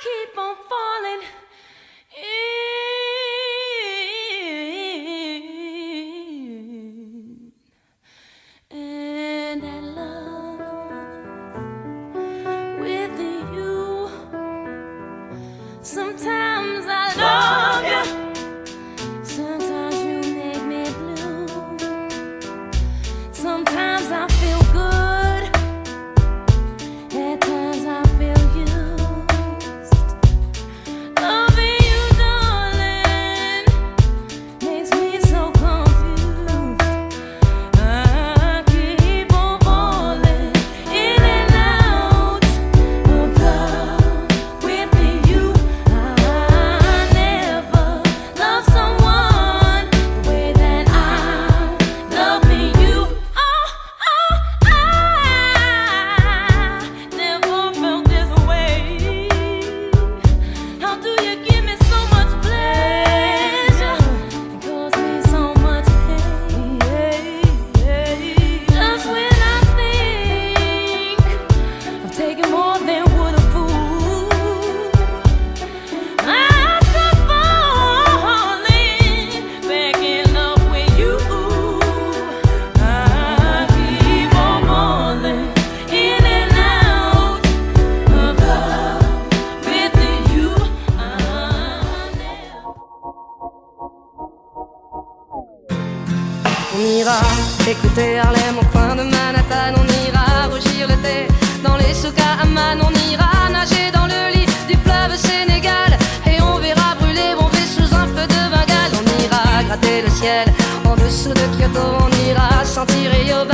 keep on falling in and I love with you. Sometimes I love you, sometimes you make me blue. Sometimes I feel good, at times I feel used. Loving you, darling, makes me so confused. I keep on falling in and out of love with you. I never loved someone the way that I'm loving you. I never felt this way. How do you give me so much pleasure and cause me so much pain? Just when I think I'm taking more than would a fool, I start falling back in love with you. I keep on falling in and out of love with you. On ira écouter Harlem au coin de Manhattan. On ira rougir le thé dans les souks à Amman. On ira nager dans le lit du fleuve Sénégal. Et on verra brûler bomber sous un feu de Bengale. On ira gratter le ciel en dessous de Kyoto. On ira sentir Rio